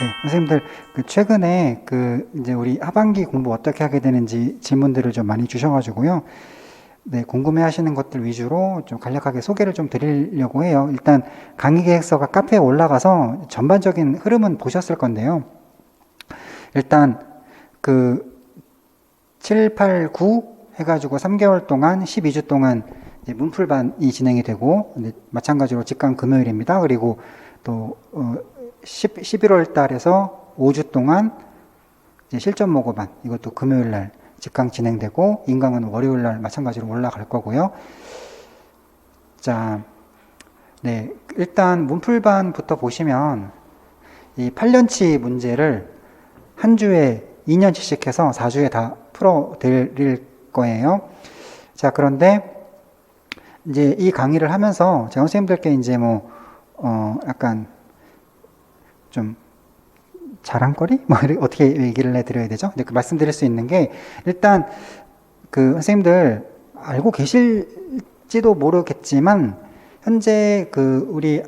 네, 선생님들 최근에 이제 우리 하반기 공부 어떻게 하게 되는지 질문들을 좀 많이 주셔가지고요. 네, 궁금해하시는 것들 위주로 좀 간략하게 소개를 좀 드리려고 해요. 일단 강의 계획서가 카페에 올라가서 전반적인 흐름은 보셨을 건데요. 일단 그 7, 8, 9 해가지고 3개월 동안 12주 동안 이제 문풀반이 진행이 되고, 마찬가지로 직강 금요일입니다. 그리고 또 11월 달에서 5주 동안 이제 실전 모고반, 이것도 금요일 날 직강 진행되고, 인강은 월요일 날 마찬가지로 올라갈 거고요. 자, 네, 일단 문풀반부터 보시면 이 8년치 문제를 한 주에 2년치씩 해서 4주에 다 풀어 드릴 거예요. 자, 그런데 이제 이 강의를 하면서 제가 선생님들께 이제 약간 좀 자랑거리? 어떻게 얘기를 해드려야 되죠? 근데 말씀드릴 수 있는 게, 일단 선생님들 알고 계실지도 모르겠지만, 현재 우리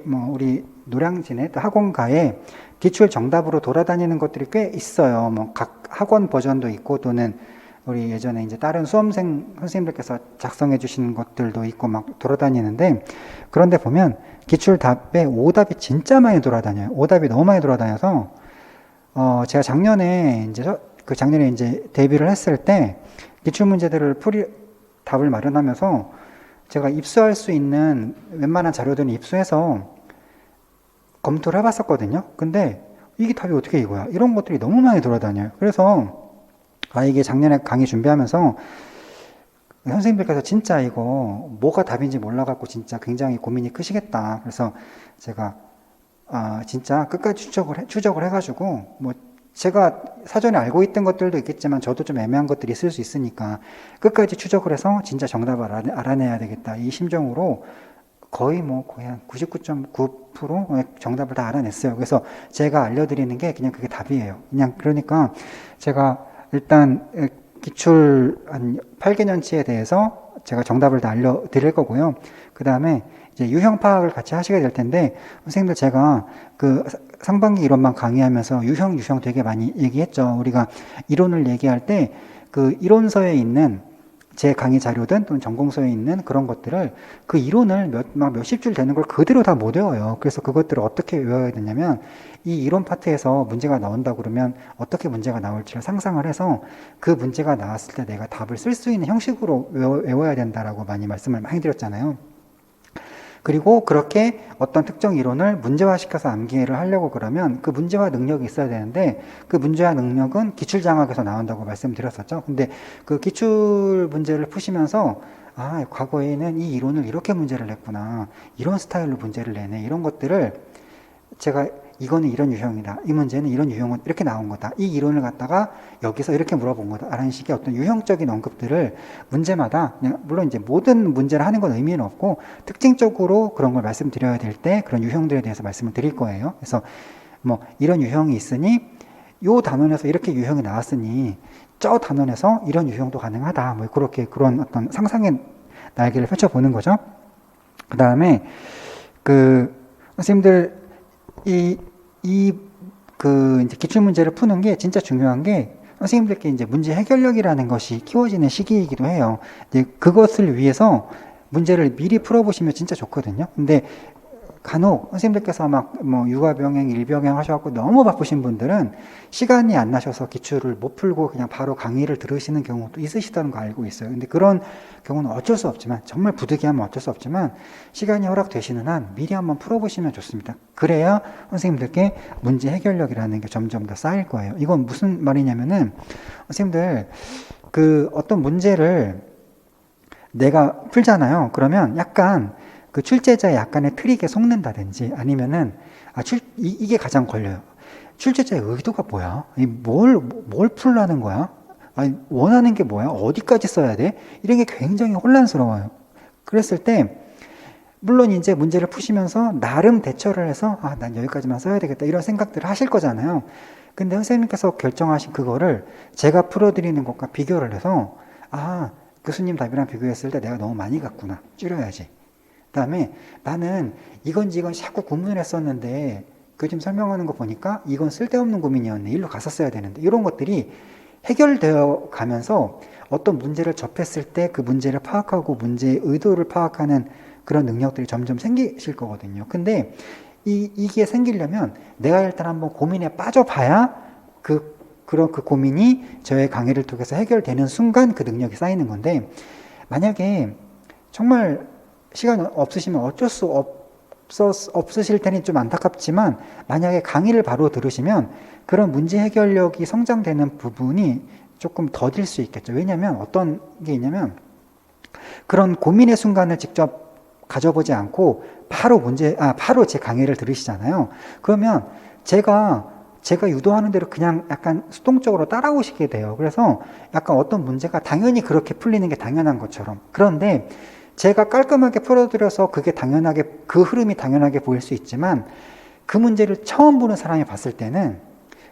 노량진의 학원가에 기출 정답으로 돌아다니는 것들이 꽤 있어요. 각 학원 버전도 있고, 또는 우리 예전에 이제 다른 수험생 선생님들께서 작성해 주신 것들도 있고 막 돌아다니는데, 그런데 보면 기출 답에 오답이 진짜 많이 돌아다녀요. 오답이 너무 많이 돌아다녀서, 제가 작년에 이제 데뷔를 했을 때 기출 문제들을 답을 마련하면서 제가 입수할 수 있는 웬만한 자료들은 입수해서 검토를 해봤었거든요. 근데 이게 답이 어떻게 이거야? 이런 것들이 너무 많이 돌아다녀요. 그래서 이게 작년에 강의 준비하면서 선생님들께서 진짜 이거 뭐가 답인지 몰라갖고 진짜 굉장히 고민이 크시겠다. 그래서 제가 진짜 끝까지 추적을 해가지고, 제가 사전에 알고 있던 것들도 있겠지만, 저도 좀 애매한 것들이 있을 수 있으니까, 끝까지 추적을 해서 진짜 정답을 알아내야 되겠다. 이 심정으로 거의 한 99.9% 정답을 다 알아냈어요. 그래서 제가 알려드리는 게 그냥 그게 답이에요. 그러니까 제가 일단 기출 한 8개년치에 대해서 제가 정답을 다 알려드릴 거고요. 그 다음에 이제 유형 파악을 같이 하시게 될 텐데, 선생님들 제가 상반기 이론만 강의하면서 유형 되게 많이 얘기했죠. 우리가 이론을 얘기할 때 이론서에 있는 제 강의 자료든 또는 전공서에 있는 그런 것들을, 그 이론을 몇십 줄 되는 걸 그대로 다 못 외워요. 그래서 그것들을 어떻게 외워야 되냐면, 이 이론 파트에서 문제가 나온다 그러면 어떻게 문제가 나올지를 상상을 해서 그 문제가 나왔을 때 내가 답을 쓸 수 있는 형식으로 외워야 된다라고 많이 말씀을 많이 드렸잖아요. 그리고 그렇게 어떤 특정 이론을 문제화시켜서 암기를 하려고 그러면 그 문제화 능력이 있어야 되는데, 그 문제화 능력은 기출장학에서 나온다고 말씀드렸었죠. 근데 그 기출 문제를 푸시면서 과거에는 이 이론을 이렇게 문제를 냈구나, 이런 스타일로 문제를 내네, 이런 것들을 제가 이거는 이런 유형이다, 이 문제는 이런 유형은 이렇게 나온 거다, 이 이론을 갖다가 여기서 이렇게 물어본 거다 라는 식의 어떤 유형적인 언급들을 문제마다, 물론 이제 모든 문제를 하는 건 의미는 없고 특징적으로 그런 걸 말씀드려야 될 때 그런 유형들에 대해서 말씀을 드릴 거예요. 그래서 이런 유형이 있으니, 요 단원에서 이렇게 유형이 나왔으니 저 단원에서 이런 유형도 가능하다, 그런 어떤 상상의 날개를 펼쳐보는 거죠. 그 다음에 선생님들 이제 기출문제를 푸는 게 진짜 중요한 게, 선생님들께 이제 문제 해결력이라는 것이 키워지는 시기이기도 해요. 이제 그것을 위해서 문제를 미리 풀어보시면 진짜 좋거든요. 근데 간혹 선생님들께서 육아 병행, 일병행 하셔갖고 너무 바쁘신 분들은 시간이 안 나셔서 기출을 못 풀고 그냥 바로 강의를 들으시는 경우도 있으시다는 거 알고 있어요. 근데 그런 경우는 어쩔 수 없지만, 정말 부득이하면 어쩔 수 없지만, 시간이 허락되시는 한 미리 한번 풀어보시면 좋습니다. 그래야 선생님들께 문제 해결력이라는 게 점점 더 쌓일 거예요. 이건 무슨 말이냐면은, 선생님들 어떤 문제를 내가 풀잖아요. 그러면 약간 출제자의 약간의 트릭에 속는다든지, 아니면은 이게 가장 걸려요. 출제자의 의도가 뭐야? 뭘 풀라는 거야? 원하는 게 뭐야? 어디까지 써야 돼? 이런 게 굉장히 혼란스러워요. 그랬을 때 물론 이제 문제를 푸시면서 나름 대처를 해서 난 여기까지만 써야 되겠다, 이런 생각들을 하실 거잖아요. 근데 선생님께서 결정하신 그거를 제가 풀어드리는 것과 비교를 해서, 교수님 답이랑 비교했을 때 내가 너무 많이 갔구나, 줄여야지. 그 다음에 나는 이건지 이건 자꾸 구분을 했었는데 교재님 설명하는 거 보니까 이건 쓸데없는 고민이었네. 일로 갔었어야 되는데. 이런 것들이 해결되어 가면서 어떤 문제를 접했을 때 그 문제를 파악하고 문제의 의도를 파악하는 그런 능력들이 점점 생기실 거거든요. 근데 이게 생기려면 내가 일단 한번 고민에 빠져봐야 그런 그 고민이 저의 강의를 통해서 해결되는 순간 그 능력이 쌓이는 건데, 만약에 정말 시간 없으시면 어쩔 수 없으실 테니 좀 안타깝지만, 만약에 강의를 바로 들으시면 그런 문제 해결력이 성장되는 부분이 조금 더딜 수 있겠죠. 왜냐하면 어떤 게 있냐면, 그런 고민의 순간을 직접 가져보지 않고 바로 제 강의를 들으시잖아요. 그러면 제가 유도하는 대로 그냥 약간 수동적으로 따라오시게 돼요. 그래서 약간 어떤 문제가 당연히 그렇게 풀리는 게 당연한 것처럼. 그런데 제가 깔끔하게 풀어드려서 그게 당연하게, 그 흐름이 당연하게 보일 수 있지만, 그 문제를 처음 보는 사람이 봤을 때는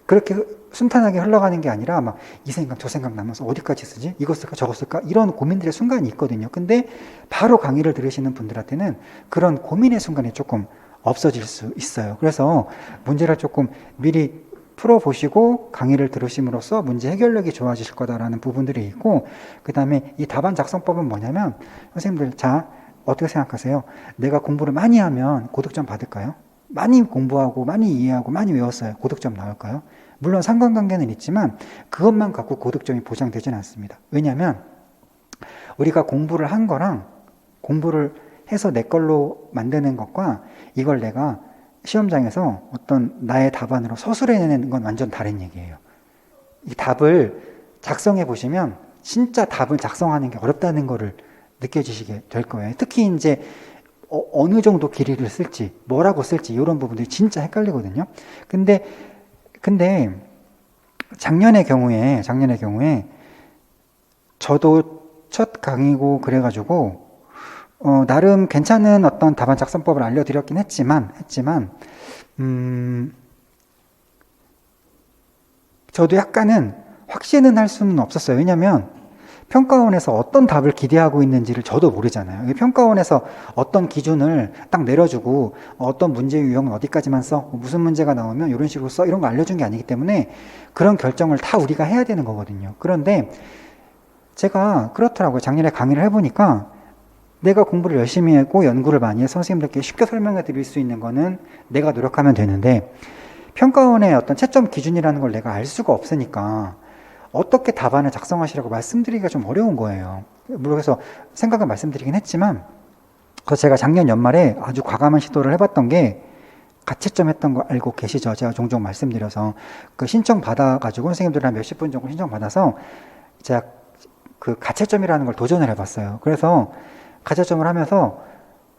그렇게 순탄하게 흘러가는 게 아니라 막 이 생각 저 생각 나면서 어디까지 쓰지? 이거 쓸까 저거 쓸까? 이런 고민들의 순간이 있거든요. 근데 바로 강의를 들으시는 분들한테는 그런 고민의 순간이 조금 없어질 수 있어요. 그래서 문제를 조금 미리 풀어보시고 강의를 들으심으로써 문제 해결력이 좋아지실 거다라는 부분들이 있고, 그 다음에 이 답안 작성법은 뭐냐면, 선생님들, 자, 어떻게 생각하세요? 내가 공부를 많이 하면 고득점 받을까요? 많이 공부하고 많이 이해하고 많이 외웠어요. 고득점 나올까요? 물론 상관관계는 있지만 그것만 갖고 고득점이 보장되지는 않습니다. 왜냐하면 우리가 공부를 한 거랑 공부를 해서 내 걸로 만드는 것과 이걸 내가 시험장에서 어떤 나의 답안으로 서술해내는 건 완전 다른 얘기예요. 이 답을 작성해 보시면 진짜 답을 작성하는 게 어렵다는 거를 느껴지시게 될 거예요. 특히 이제 어느 정도 길이를 쓸지, 뭐라고 쓸지, 이런 부분들이 진짜 헷갈리거든요. 근데 작년의 경우에 저도 첫 강의고 그래가지고 나름 괜찮은 어떤 답안 작성법을 알려드렸긴 했지만 저도 약간은 확신은 할 수는 없었어요. 왜냐하면 평가원에서 어떤 답을 기대하고 있는지를 저도 모르잖아요. 평가원에서 어떤 기준을 딱 내려주고 어떤 문제 유형은 어디까지만 써, 무슨 문제가 나오면 이런 식으로 써, 이런 거 알려준 게 아니기 때문에 그런 결정을 다 우리가 해야 되는 거거든요. 그런데 제가 그렇더라고요. 작년에 강의를 해보니까 내가 공부를 열심히 하고 연구를 많이 해서 선생님들께 쉽게 설명해 드릴 수 있는 거는 내가 노력하면 되는데, 평가원의 어떤 채점 기준이라는 걸 내가 알 수가 없으니까 어떻게 답안을 작성하시라고 말씀드리기가 좀 어려운 거예요. 물론 그래서 생각은 말씀드리긴 했지만, 그래서 제가 작년 연말에 아주 과감한 시도를 해봤던 게, 가채점 했던 거 알고 계시죠? 제가 종종 말씀드려서 그 신청 받아가지고 선생님들 한 몇십 분 정도 신청 받아서 제가 그 가채점이라는 걸 도전을 해봤어요. 그래서 가채점을 하면서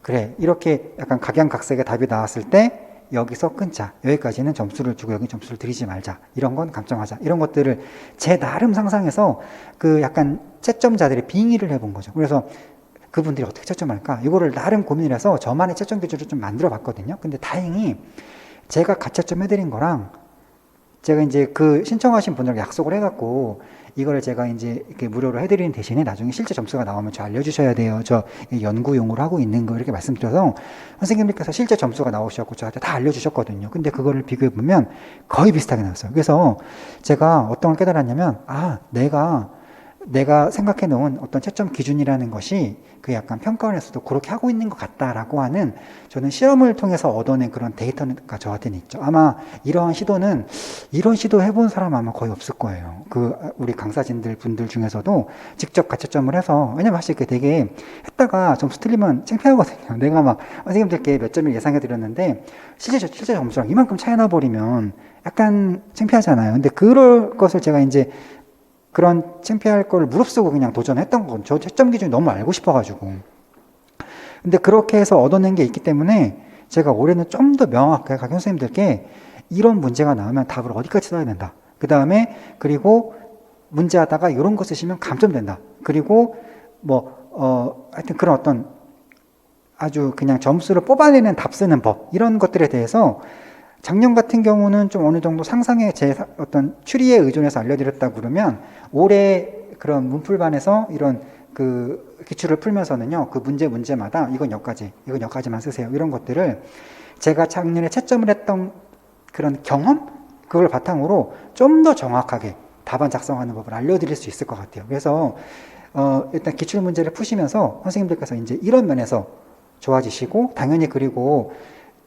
그래, 이렇게 약간 각양각색의 답이 나왔을 때 여기서 끊자, 여기까지는 점수를 주고 여기 점수를 드리지 말자, 이런 건 감점하자, 이런 것들을 제 나름 상상해서 그 약간 채점자들의 빙의를 해본 거죠. 그래서 그분들이 어떻게 채점할까, 이거를 나름 고민을 해서 저만의 채점 기준을 좀 만들어 봤거든요. 근데 다행히 제가 가채점 해드린 거랑 제가 이제 그 신청하신 분들과 약속을 해갖고 이거를 제가 이제 이렇게 무료로 해드리는 대신에 나중에 실제 점수가 나오면 저 알려주셔야 돼요. 저 연구용으로 하고 있는 거, 이렇게 말씀드려서 선생님들께서 실제 점수가 나오셨고 저한테 다 알려주셨거든요. 근데 그거를 비교해보면 거의 비슷하게 나왔어요. 그래서 제가 어떤 걸 깨달았냐면, 내가 생각해 놓은 어떤 채점 기준이라는 것이 그 약간 평가원에서도 그렇게 하고 있는 것 같다라고 하는, 저는 시험을 통해서 얻어낸 그런 데이터가 저한테는 있죠. 아마 이런 시도 해본 사람 아마 거의 없을 거예요. 우리 강사진들 분들 중에서도 직접 가채점을 해서, 왜냐면 사실 이렇게 되게 했다가 점수 틀리면 창피하거든요. 내가 막 선생님들께 몇 점을 예상해 드렸는데 실제 점수랑 이만큼 차이 나버리면 약간 창피하잖아요. 근데 그럴 것을 제가 이제 그런 창피할 걸 무릅쓰고 그냥 도전했던 건, 저 채점 기준이 너무 알고 싶어가지고. 근데 그렇게 해서 얻어낸 게 있기 때문에 제가 올해는 좀 더 명확하게 각 선생님들께 이런 문제가 나오면 답을 어디까지 써야 된다. 그 다음에 그리고 문제 하다가 이런 거 쓰시면 감점된다. 그리고 하여튼 그런 어떤 아주 그냥 점수를 뽑아내는 답 쓰는 법, 이런 것들에 대해서 작년 같은 경우는 좀 어느 정도 상상의 제 어떤 추리에 의존해서 알려드렸다고 그러면, 올해 그런 문풀반에서 이런 그 기출을 풀면서는요, 그 문제마다 이건 여기까지만 쓰세요, 이런 것들을 제가 작년에 채점을 했던 그런 경험? 그걸 바탕으로 좀 더 정확하게 답안 작성하는 법을 알려드릴 수 있을 것 같아요. 그래서 일단 기출문제를 푸시면서 선생님들께서 이제 이런 면에서 좋아지시고, 당연히 그리고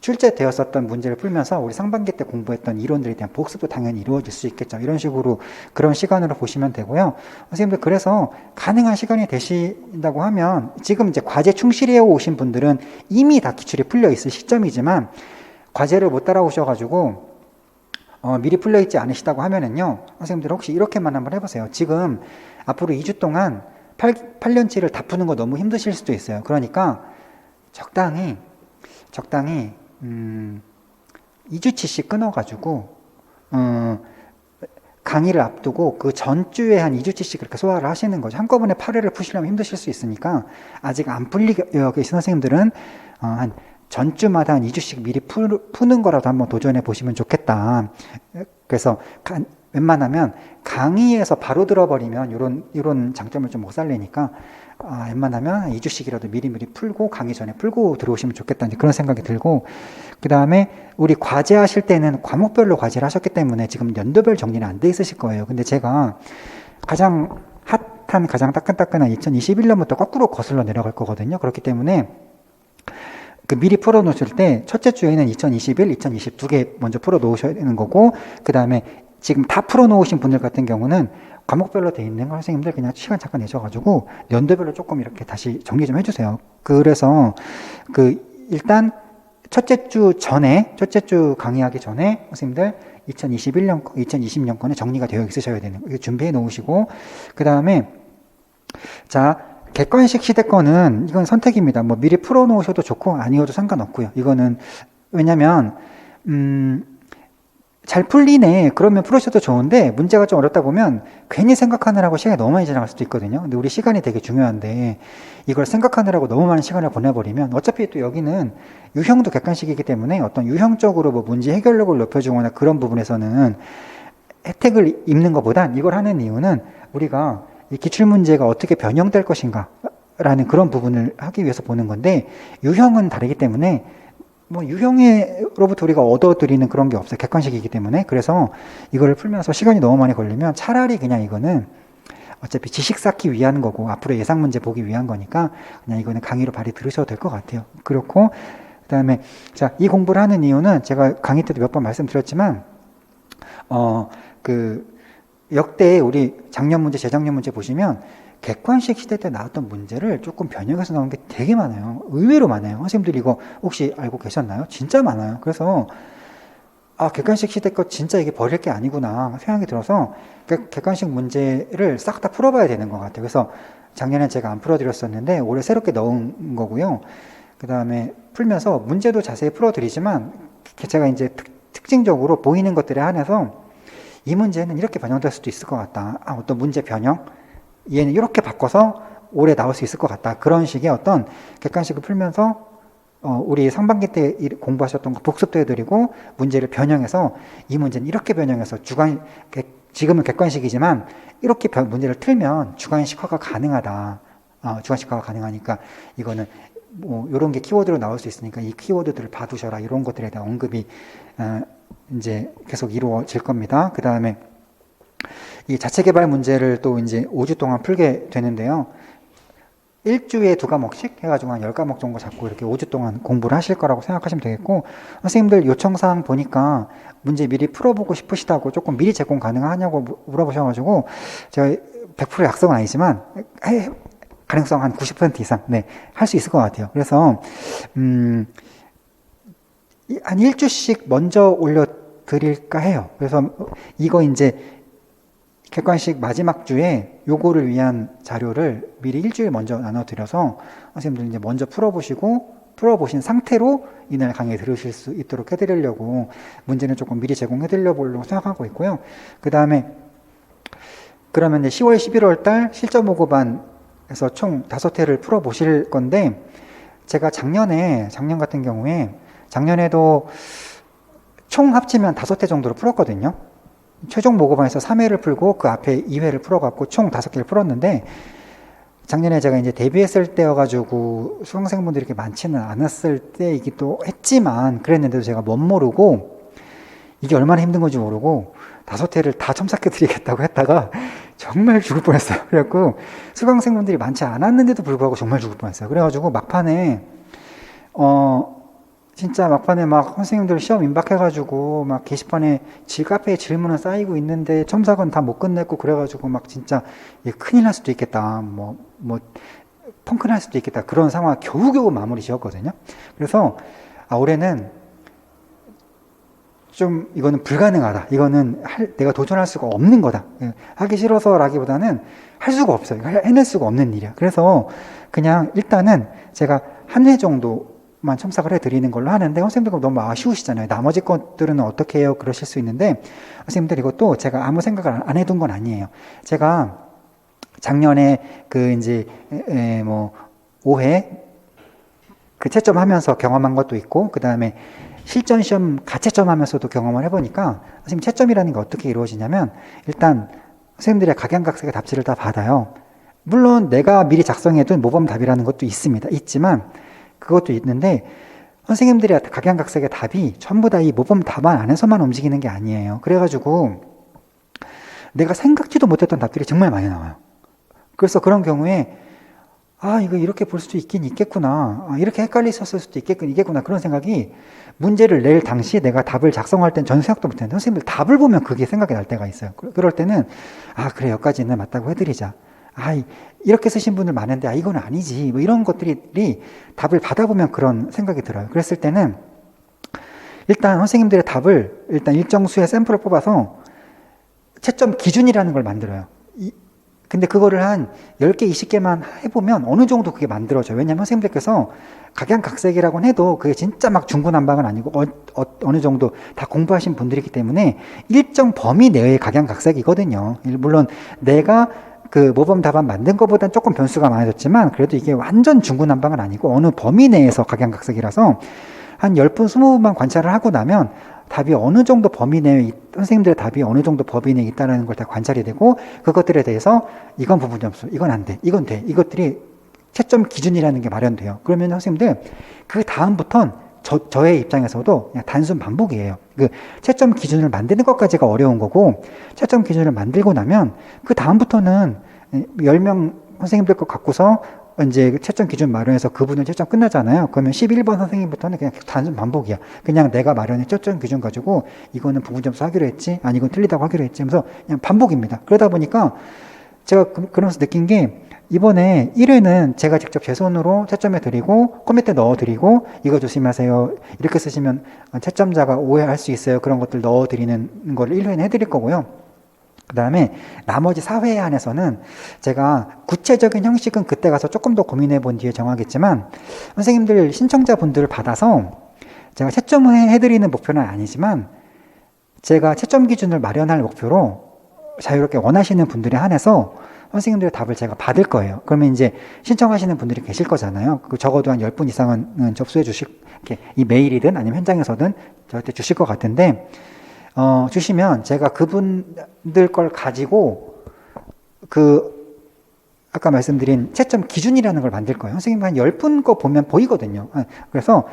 출제되었었던 문제를 풀면서 우리 상반기 때 공부했던 이론들에 대한 복습도 당연히 이루어질 수 있겠죠. 이런 식으로 그런 시간으로 보시면 되고요. 선생님들 그래서 가능한 시간이 되신다고 하면 지금 이제 과제 충실해 오신 분들은 이미 다 기출이 풀려 있을 시점이지만 과제를 못 따라오셔가지고 미리 풀려 있지 않으시다고 하면은요, 선생님들 혹시 이렇게만 한번 해보세요. 지금 앞으로 2주 동안 8년치를 다 푸는 거 너무 힘드실 수도 있어요. 그러니까 적당히 2주치씩 끊어가지고 강의를 앞두고 그 전주에 한 2주치씩 그렇게 소화를 하시는 거죠. 한꺼번에 8회를 푸시려면 힘드실 수 있으니까 아직 안 풀리고 계신 선생님들은 한 전주마다 한 2주씩 미리 푸는 거라도 한번 도전해 보시면 좋겠다. 그래서 웬만하면 강의에서 바로 들어버리면 이런 장점을 좀 못 살리니까 웬만하면 한 2주씩이라도 미리미리 풀고 강의 전에 풀고 들어오시면 좋겠다. 그런 생각이 들고, 그 다음에 우리 과제 하실 때는 과목별로 과제를 하셨기 때문에 지금 연도별 정리는 안 돼 있으실 거예요. 근데 제가 가장 핫한 가장 따끈따끈한 2021년부터 거꾸로 거슬러 내려갈 거거든요. 그렇기 때문에 미리 풀어 놓으실 때 첫째 주에는 2021, 2020 두 개 먼저 풀어 놓으셔야 되는 거고, 그 다음에 지금 다 풀어 놓으신 분들 같은 경우는 과목별로 돼 있는 거 선생님들 그냥 시간 잠깐 내셔가지고 연도별로 조금 이렇게 다시 정리 좀 해주세요. 그래서 일단 첫째 주 강의하기 전에 선생님들 2020년 거는 정리가 되어 있으셔야 되는 거 준비해 놓으시고, 그 다음에 자, 객관식 시대 거는 이건 선택입니다. 뭐 미리 풀어 놓으셔도 좋고 아니어도 상관없고요. 이거는 왜냐면 잘 풀리네 그러면 풀으셔도 좋은데, 문제가 좀 어렵다 보면 괜히 생각하느라고 시간이 너무 많이 지나갈 수도 있거든요. 근데 우리 시간이 되게 중요한데 이걸 생각하느라고 너무 많은 시간을 보내버리면 어차피 또 여기는 유형도 객관식이기 때문에 어떤 유형적으로 뭐 문제 해결력을 높여주거나 그런 부분에서는 혜택을 입는 것보단 이걸 하는 이유는 우리가 이 기출문제가 어떻게 변형될 것인가 라는 그런 부분을 하기 위해서 보는 건데, 유형은 다르기 때문에 뭐 유형으로부터 우리가 얻어들이는 그런 게 없어요. 객관식이기 때문에. 그래서 이거를 풀면서 시간이 너무 많이 걸리면 차라리 그냥 이거는 어차피 지식 쌓기 위한 거고 앞으로 예상 문제 보기 위한 거니까 그냥 이거는 강의로 바로 들으셔도 될 것 같아요. 그렇고 그 다음에 자, 이 공부를 하는 이유는 제가 강의 때도 몇 번 말씀드렸지만 역대 우리 작년 문제, 재작년 문제 보시면 객관식 시대 때 나왔던 문제를 조금 변형해서 나온 게 되게 많아요. 의외로 많아요. 선생님들 이거 혹시 알고 계셨나요? 진짜 많아요. 그래서 객관식 시대 거 진짜 이게 버릴 게 아니구나 생각이 들어서 객관식 문제를 싹 다 풀어봐야 되는 것 같아요. 그래서 작년에 제가 안 풀어드렸었는데 올해 새롭게 넣은 거고요. 그 다음에 풀면서 문제도 자세히 풀어드리지만 제가 이제 특징적으로 보이는 것들에 한해서 이 문제는 이렇게 변형될 수도 있을 것 같다. 어떤 문제 변형? 얘는 이렇게 바꿔서 올해 나올 수 있을 것 같다. 그런 식의 어떤 객관식을 풀면서 우리 상반기 때 공부하셨던 거 복습도 해드리고 문제를 변형해서 이 문제는 이렇게 변형해서 지금은 객관식이지만 이렇게 문제를 틀면 주관식화가 가능하다. 주관식화가 가능하니까 이거는 뭐 이런 게 키워드로 나올 수 있으니까 이 키워드들을 봐두셔라. 이런 것들에 대한 언급이 이제 계속 이루어질 겁니다. 그 다음에 이 자체 개발 문제를 또 이제 5주 동안 풀게 되는데요. 1주에 2과목씩 해가지고 한 10과목 정도 잡고 이렇게 5주 동안 공부를 하실 거라고 생각하시면 되겠고, 선생님들 요청사항 보니까 문제 미리 풀어보고 싶으시다고 조금 미리 제공 가능하냐고 물어보셔가지고 제가 100% 약속은 아니지만 가능성 한 90% 이상 할 수 있을 것 같아요. 그래서 한 1주씩 먼저 올려드릴까 해요. 그래서 이거 이제 객관식 마지막 주에 요거를 위한 자료를 미리 일주일 먼저 나눠드려서 선생님들 이제 먼저 풀어보신 상태로 이날 강의 들으실 수 있도록 해드리려고 문제는 조금 미리 제공해드려 보려고 생각하고 있고요. 그 다음에 그러면 이제 10월, 11월 달 실전 모고반에서 총 5회를 풀어보실 건데, 제가 작년 같은 경우에 작년에도 총 합치면 5회 정도로 풀었거든요. 최종 모고반에서 3회를 풀고 그 앞에 2회를 풀어갖고 총 5개를 풀었는데, 작년에 제가 이제 데뷔했을 때여가지고 수강생분들이 이렇게 많지는 않았을 때이기도 했지만 그랬는데도 제가 멋모르고 이게 얼마나 힘든 건지 모르고 5회를 다 첨삭해 드리겠다고 했다가 정말 죽을 뻔했어요. 그래갖고 수강생분들이 많지 않았는데도 불구하고 정말 죽을 뻔했어요. 그래가지고 막판에 진짜 막판에 막 선생님들 시험 임박해가지고 막 게시판에 카페에 질문은 쌓이고 있는데 첨삭은 다 못 끝냈고 그래가지고 막 진짜 큰일 날 수도 있겠다. 펑크 날 수도 있겠다. 그런 상황 겨우겨우 마무리 지었거든요. 그래서 올해는 좀 이거는 불가능하다. 이거는 내가 도전할 수가 없는 거다. 하기 싫어서라기보다는 할 수가 없어요. 해낼 수가 없는 일이야. 그래서 그냥 일단은 제가 한 회 정도만 첨삭을 해드리는 걸로 하는데 선생님들 너무 아쉬우시잖아요. 나머지 것들은 어떻게 해요? 그러실 수 있는데 선생님들 이것도 제가 아무 생각을 안 해둔 건 아니에요. 제가 작년에 5회 채점하면서 경험한 것도 있고 그 다음에 실전 시험 가채점하면서도 경험을 해보니까 선생님 채점이라는 게 어떻게 이루어지냐면 일단 선생님들의 각양각색의 답지를 다 받아요. 물론 내가 미리 작성해둔 모범 답이라는 것도 있지만 그것도 있는데 선생님들의 각양각색의 답이 전부 다 이 모범 답안 안에서만 움직이는 게 아니에요. 그래가지고 내가 생각지도 못했던 답들이 정말 많이 나와요. 그래서 그런 경우에 이거 이렇게 볼 수도 있긴 있겠구나. 이렇게 헷갈리셨을 수도 있겠구나. 그런 생각이 문제를 낼 당시 내가 답을 작성할 땐 전 생각도 못했는데 선생님들 답을 보면 그게 생각이 날 때가 있어요. 그럴 때는 그래 여기까지는 맞다고 해드리자. 이렇게 쓰신 분들 많은데 이건 아니지. 이런 것들이 답을 받아보면 그런 생각이 들어요. 그랬을 때는 일단 선생님들의 답을 일단 일정 수의 샘플을 뽑아서 채점 기준이라는 걸 만들어요. 근데 그거를 한 10개, 20개만 해보면 어느 정도 그게 만들어져요. 왜냐면 선생님들께서 각양각색이라고는 해도 그게 진짜 막 중구난방은 아니고 어느 정도 다 공부하신 분들이기 때문에 일정 범위 내의 각양각색이거든요. 물론 내가 그 모범 답안 만든 것보다는 조금 변수가 많아졌지만 그래도 이게 완전 중구난방은 아니고 어느 범위 내에서 각양각색이라서 한 10분, 20분만 관찰을 하고 나면 답이 어느 정도 범위 내에, 선생님들의 답이 어느 정도 범위 내에 있다는 걸 다 관찰이 되고 그것들에 대해서 이건 부분 점수, 이건 안 돼, 이건 돼. 이것들이 채점 기준이라는 게 마련돼요. 그러면 선생님들 그 다음부턴 저의 입장에서도 그냥 단순 반복이에요. 그 채점 기준을 만드는 것까지가 어려운 거고 채점 기준을 만들고 나면 그 다음부터는 10명 선생님들 거 갖고서 이제 채점 기준 마련해서 그분은 채점 끝나잖아요. 그러면 11번 선생님부터는 그냥 단순 반복이야. 그냥 내가 마련한 채점 기준 가지고 이거는 부분 점수 하기로 했지, 아니 이건 틀리다고 하기로 했지 하면서 그냥 반복입니다. 그러다 보니까 제가 그러면서 느낀 게 이번에 1회는 제가 직접 제 손으로 채점해 드리고 코멘트 넣어 드리고 이거 조심하세요. 이렇게 쓰시면 채점자가 오해할 수 있어요. 그런 것들 넣어 드리는 걸 1회는 해 드릴 거고요. 그 다음에 나머지 4회 안에서는 제가 구체적인 형식은 그때 가서 조금 더 고민해 본 뒤에 정하겠지만 선생님들 신청자분들을 받아서 제가 채점을 해드리는 목표는 아니지만 제가 채점 기준을 마련할 목표로 자유롭게 원하시는 분들에 한해서 선생님들의 답을 제가 받을 거예요. 그러면 이제 신청하시는 분들이 계실 거잖아요. 적어도 한 10분 이상은 접수해 주실, 이 메일이든 아니면 현장에서든 저한테 주실 것 같은데 주시면 제가 그분들 걸 가지고 아까 말씀드린 채점 기준이라는 걸 만들 거예요. 선생님 한 10분 거 보면 보이거든요. 그래서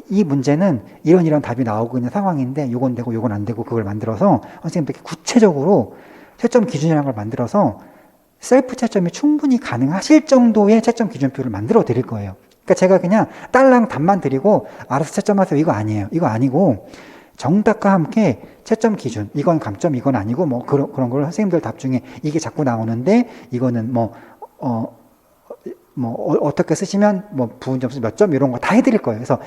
이 문제는 이런 답이 나오고 있는 상황인데 요건 되고 요건 안 되고 그걸 만들어서 선생님들께 구체적으로 채점 기준이라는 걸 만들어서 셀프 채점이 충분히 가능하실 정도의 채점 기준표를 만들어 드릴 거예요. 그러니까 제가 그냥 딸랑 답만 드리고 알아서 채점하세요. 이거 아니에요. 이거 아니고 정답과 함께 채점 기준, 이건 감점, 이건 아니고 그런 걸 선생님들 답 중에 이게 자꾸 나오는데 이거는 어떻게 쓰시면 부분 점수 몇 점 이런 거 다 해드릴 거예요. 그래서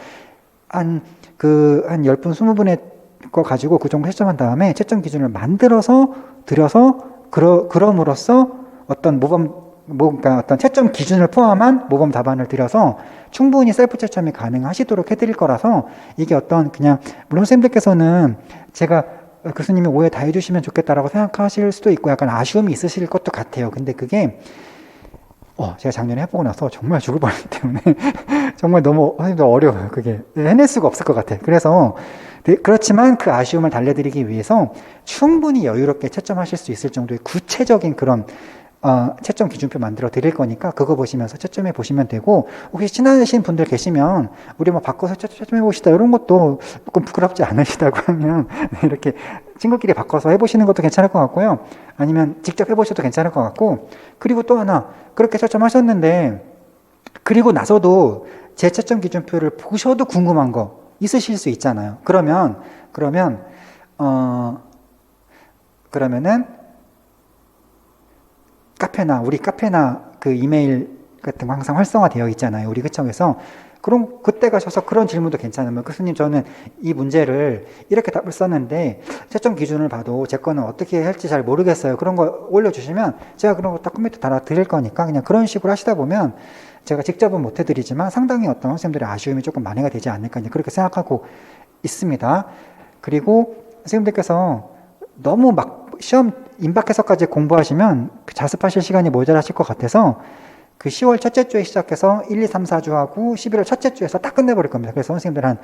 한 10분, 20분의 거 가지고 그 정도 채점한 다음에 채점 기준을 만들어서 드려서 그럼으로써 어떤 그러니까 어떤 채점 기준을 포함한 모범 답안을 드려서 충분히 셀프 채점이 가능하시도록 해드릴 거라서 이게 그냥 물론 선생님들께서는 제가 교수님이 오해 다 해주시면 좋겠다라고 생각하실 수도 있고 약간 아쉬움이 있으실 것도 같아요. 근데 그게 제가 작년에 해보고 나서 정말 죽을 뻔했기 때문에 정말 너무 선생님들 어려워요. 그게 해낼 수가 없을 것 같아. 그래서 그렇지만 그 아쉬움을 달래드리기 위해서 충분히 여유롭게 채점하실 수 있을 정도의 구체적인 그런 채점 기준표 만들어 드릴 거니까 그거 보시면서 채점해 보시면 되고, 혹시 친하신 분들 계시면 우리 뭐 바꿔서 채점해 보시다 이런 것도 조금 부끄럽지 않으시다고 하면 이렇게 친구끼리 바꿔서 해보시는 것도 괜찮을 것 같고요. 아니면 직접 해보셔도 괜찮을 것 같고, 그리고 또 하나, 그렇게 채점하셨는데 그리고 나서도 제 채점 기준표를 보셔도 궁금한 거 있으실 수 있잖아요. 그러면은 우리 카페나 그 이메일 같은 거 항상 활성화되어 있잖아요. 우리 구청에서. 그럼 그때 가셔서 그런 질문도 괜찮으면, 교수님 저는 이 문제를 이렇게 답을 썼는데 채점 기준을 봐도 제 거는 어떻게 할지 잘 모르겠어요. 그런 거 올려주시면 제가 그런 거 딱 컴퓨터 달아 드릴 거니까, 그냥 그런 식으로 하시다 보면 제가 직접은 못 해드리지만 상당히 어떤 선생님들의 아쉬움이 조금 만회가 되지 않을까, 그렇게 생각하고 있습니다. 그리고 선생님들께서 너무 막 시험 임박해서까지 공부하시면 자습하실 시간이 모자라실 것 같아서 그 10월 첫째 주에 시작해서 1, 2, 3, 4주 하고 11월 첫째 주에서 딱 끝내버릴 겁니다. 그래서 선생님들 한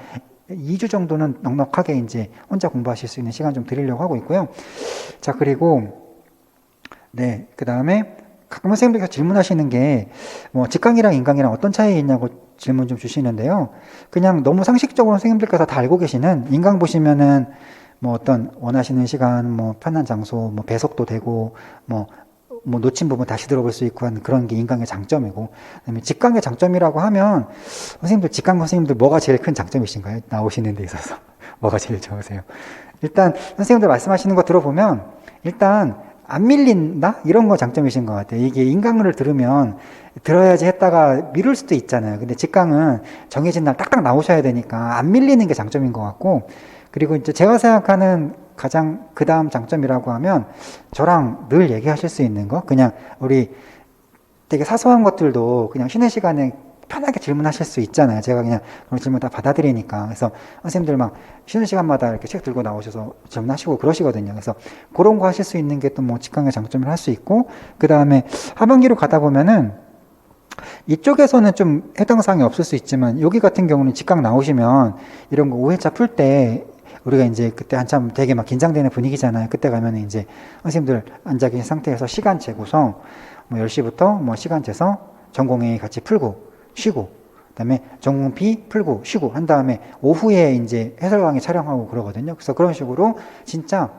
2주 정도는 넉넉하게 이제 혼자 공부하실 수 있는 시간 좀 드리려고 하고 있고요. 자, 그리고 네, 그 다음에 가끔 선생님들께서 질문하시는 게 뭐 직강이랑 인강이랑 어떤 차이 있냐고 질문 좀 주시는데요. 그냥 너무 상식적으로 선생님들께서 다 알고 계시는, 인강 보시면은 뭐 어떤 원하시는 시간, 뭐 편한 장소, 뭐 배속도 되고, 뭐 놓친 부분 다시 들어볼 수 있고 하는 그런 게 인강의 장점이고, 그다음에 직강의 장점이라고 하면 선생님들, 직강 선생님들 뭐가 제일 큰 장점이신가요? 나오시는 데 있어서 뭐가 제일 좋으세요? 일단 선생님들 말씀하시는 거 들어보면 일단 안 밀린다? 이런 거 장점이신 것 같아요. 이게 인강을 들으면 들어야지 했다가 미룰 수도 있잖아요. 근데 직강은 정해진 날 딱딱 나오셔야 되니까 안 밀리는 게 장점인 것 같고, 그리고 이제 제가 생각하는 가장 그 다음 장점이라고 하면 저랑 늘 얘기하실 수 있는 거, 그냥 우리 되게 사소한 것들도 그냥 쉬는 시간에 편하게 질문하실 수 있잖아요. 제가 그냥 그런 질문 다 받아들이니까. 그래서 선생님들 막 쉬는 시간마다 이렇게 책 들고 나오셔서 질문하시고 그러시거든요. 그래서 그런 거 하실 수 있는 게 또 뭐 직강의 장점을 할 수 있고, 그 다음에 하반기로 가다 보면은 이쪽에서는 좀 해당 사항이 없을 수 있지만 여기 같은 경우는 직강 나오시면 이런 거 5회차 풀 때 우리가 이제 그때 한참 되게 막 긴장되는 분위기잖아요. 그때 가면은 이제 선생님들 앉아 계신 상태에서 시간 재고서 뭐 10시부터 뭐 시간 재서 전공A 같이 풀고 쉬고, 그다음에 전공 B 풀고 쉬고 한 다음에 오후에 이제 해설 강의 촬영하고 그러거든요. 그래서 그런 식으로 진짜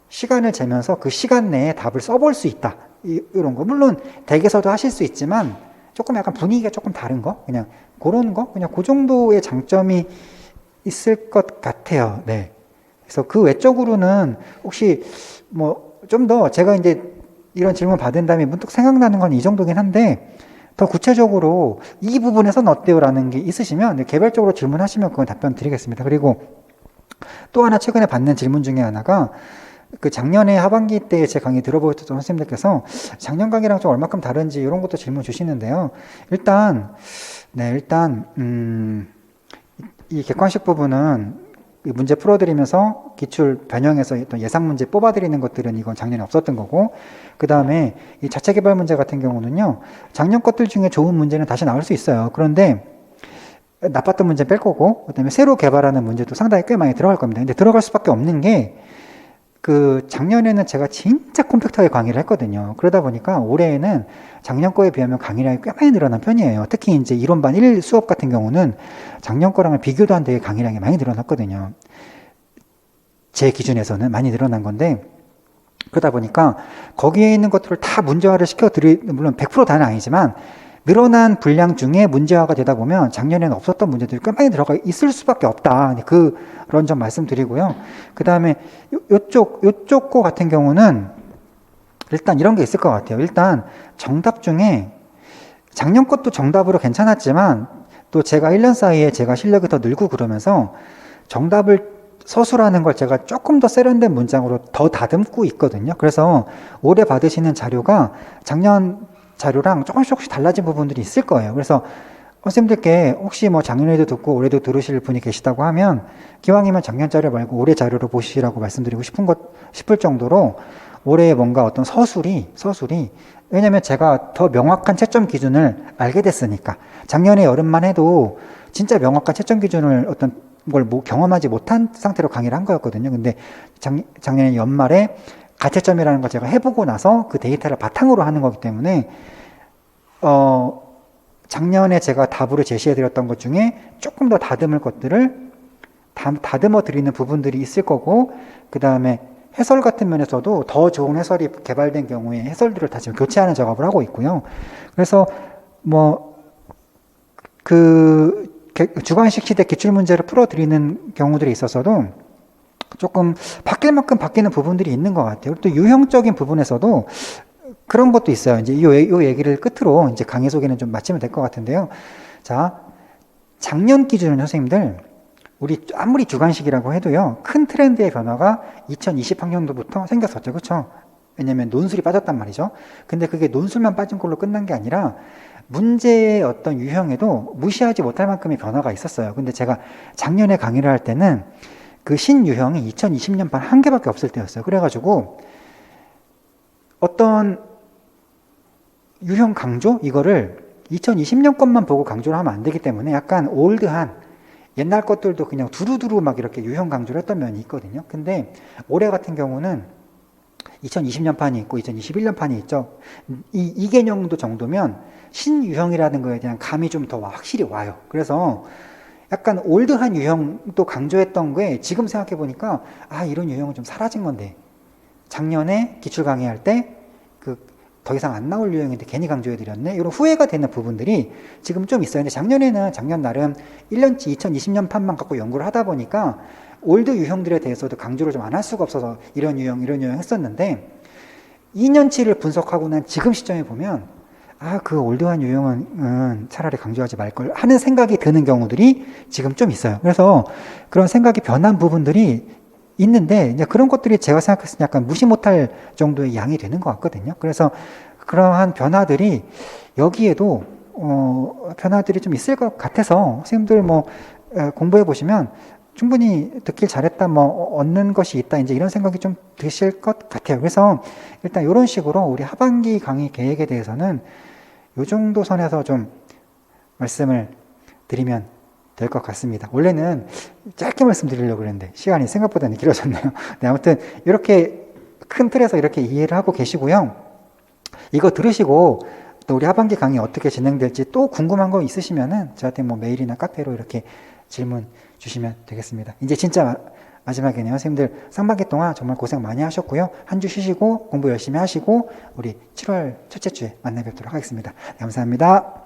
시간을 재면서 그 시간 내에 답을 써볼 수 있다. 이런 거. 물론 댁에서도 하실 수 있지만 조금 약간 분위기가 조금 다른 거? 그냥 그런 거? 그냥 그 정도의 장점이 있을 것 같아요. 네. 그래서 그 외적으로는 혹시 뭐 좀 더 제가 이제 이런 질문 받은 다음에 문득 생각나는 건 이 정도긴 한데, 더 구체적으로 이 부분에서는 어때요? 라는 게 있으시면 개별적으로 질문하시면 그건 답변 드리겠습니다. 그리고 또 하나 최근에 받는 질문 중에 하나가, 그 작년에 하반기 때 제 강의 들어보셨던 선생님들께서 작년 강의랑 좀 얼마큼 다른지 이런 것도 질문 주시는데요. 일단 이 객관식 부분은 문제 풀어드리면서 기출 변형해서 어떤 예상 문제 뽑아드리는 것들은 이건 작년에 없었던 거고, 그 다음에 이 자체 개발 문제 같은 경우는요, 작년 것들 중에 좋은 문제는 다시 나올 수 있어요. 그런데 나빴던 문제 뺄 거고, 그 다음에 새로 개발하는 문제도 상당히 꽤 많이 들어갈 겁니다. 근데 들어갈 수밖에 없는 게, 그 작년에는 제가 진짜 컴팩트하게 강의를 했거든요. 그러다 보니까 올해에는 작년 거에 비하면 강의량이 꽤 많이 늘어난 편이에요. 특히 이제 이론반 1 수업 같은 경우는 작년 거랑은 비교도 안 되게 강의량이 많이 늘어났거든요. 제 기준에서는 많이 늘어난 건데, 그러다 보니까 거기에 있는 것들을 다 문제화를 물론 100% 다는 아니지만 늘어난 분량 중에 문제화가 되다 보면 작년에는 없었던 문제들이 꽤 많이 들어가 있을 수밖에 없다. 그런 점 말씀드리고요. 그 다음에 요쪽 거 같은 경우는 일단 이런 게 있을 것 같아요. 일단 정답 중에 작년 것도 정답으로 괜찮았지만 또 제가 1년 사이에 제가 실력이 더 늘고 그러면서 정답을 서술하는 걸 제가 조금 더 세련된 문장으로 더 다듬고 있거든요. 그래서 올해 받으시는 자료가 작년 자료랑 조금씩 달라진 부분들이 있을 거예요. 그래서 선생님들께 혹시 뭐 작년에도 듣고 올해도 들으실 분이 계시다고 하면 기왕이면 작년 자료 말고 올해 자료를 보시라고 말씀드리고 싶을 정도로 올해 뭔가 어떤 서술이 왜냐면 제가 더 명확한 채점 기준을 알게 됐으니까. 작년에 여름만 해도 진짜 명확한 채점 기준을 어떤 걸 경험하지 못한 상태로 강의를 한 거였거든요. 근데 작년에 연말에 가채점이라는 걸 제가 해보고 나서 그 데이터를 바탕으로 하는 거기 때문에 작년에 제가 답으로 제시해드렸던 것 중에 조금 더 다듬을 것들을 다듬어 드리는 부분들이 있을 거고, 그 다음에 해설 같은 면에서도 더 좋은 해설이 개발된 경우에 해설들을 다 지금 교체하는 작업을 하고 있고요. 그래서 주관식 시대 기출문제를 풀어드리는 경우들이 있어서도 조금 바뀔 만큼 바뀌는 부분들이 있는 것 같아요. 또 유형적인 부분에서도 그런 것도 있어요. 이제 요 얘기를 끝으로 이제 강의 소개는 좀 마치면 될 것 같은데요. 자, 작년 기준은 선생님들, 우리 아무리 주관식이라고 해도요, 큰 트렌드의 변화가 2020학년도부터 생겼었죠. 그렇죠? 왜냐면 논술이 빠졌단 말이죠. 근데 그게 논술만 빠진 걸로 끝난 게 아니라 문제의 어떤 유형에도 무시하지 못할 만큼의 변화가 있었어요. 근데 제가 작년에 강의를 할 때는 그 신유형이 2020년판 한 개밖에 없을 때였어요. 그래가지고 어떤 유형 강조? 이거를 2020년 것만 보고 강조를 하면 안 되기 때문에 약간 올드한 옛날 것들도 그냥 두루두루 막 이렇게 유형 강조를 했던 면이 있거든요. 근데 올해 같은 경우는 2020년 판이 있고 2021년 판이 있죠. 이 개념도 정도면 신유형이라는 거에 대한 감이 좀 더 확실히 와요. 그래서 약간 올드한 유형도 강조했던 게 지금 생각해 보니까 이런 유형은 좀 사라진 건데, 작년에 기출 강의할 때 더 이상 안 나올 유형인데 괜히 강조해 드렸네, 이런 후회가 되는 부분들이 지금 좀 있어요. 근데 작년에는 작년 나름 1년치 2020년 판만 갖고 연구를 하다 보니까 올드 유형들에 대해서도 강조를 좀 안 할 수가 없어서 이런 유형 했었는데, 2년치를 분석하고 난 지금 시점에 보면 그 올드한 유형은 차라리 강조하지 말걸 하는 생각이 드는 경우들이 지금 좀 있어요. 그래서 그런 생각이 변한 부분들이 있는데, 이제 그런 것들이 제가 생각했을 때 약간 무시 못할 정도의 양이 되는 것 같거든요. 그래서 그러한 변화들이 여기에도 변화들이 좀 있을 것 같아서 선생님들 공부해 보시면 충분히 듣길 잘했다, 얻는 것이 있다, 이제 이런 생각이 좀 드실 것 같아요. 그래서 일단 이런 식으로 우리 하반기 강의 계획에 대해서는 이 정도 선에서 좀 말씀을 드리면 될 것 같습니다. 원래는 짧게 말씀드리려고 그랬는데 시간이 생각보다는 길어졌네요. 네, 아무튼 이렇게 큰 틀에서 이렇게 이해를 하고 계시고요. 이거 들으시고 또 우리 하반기 강의 어떻게 진행될지 또 궁금한 거 있으시면은 저한테 메일이나 카페로 이렇게 질문 주시면 되겠습니다. 이제 진짜 마지막이네요. 선생님들 상반기 동안 정말 고생 많이 하셨고요. 한 주 쉬시고 공부 열심히 하시고 우리 7월 첫째 주에 만나 뵙도록 하겠습니다. 네, 감사합니다.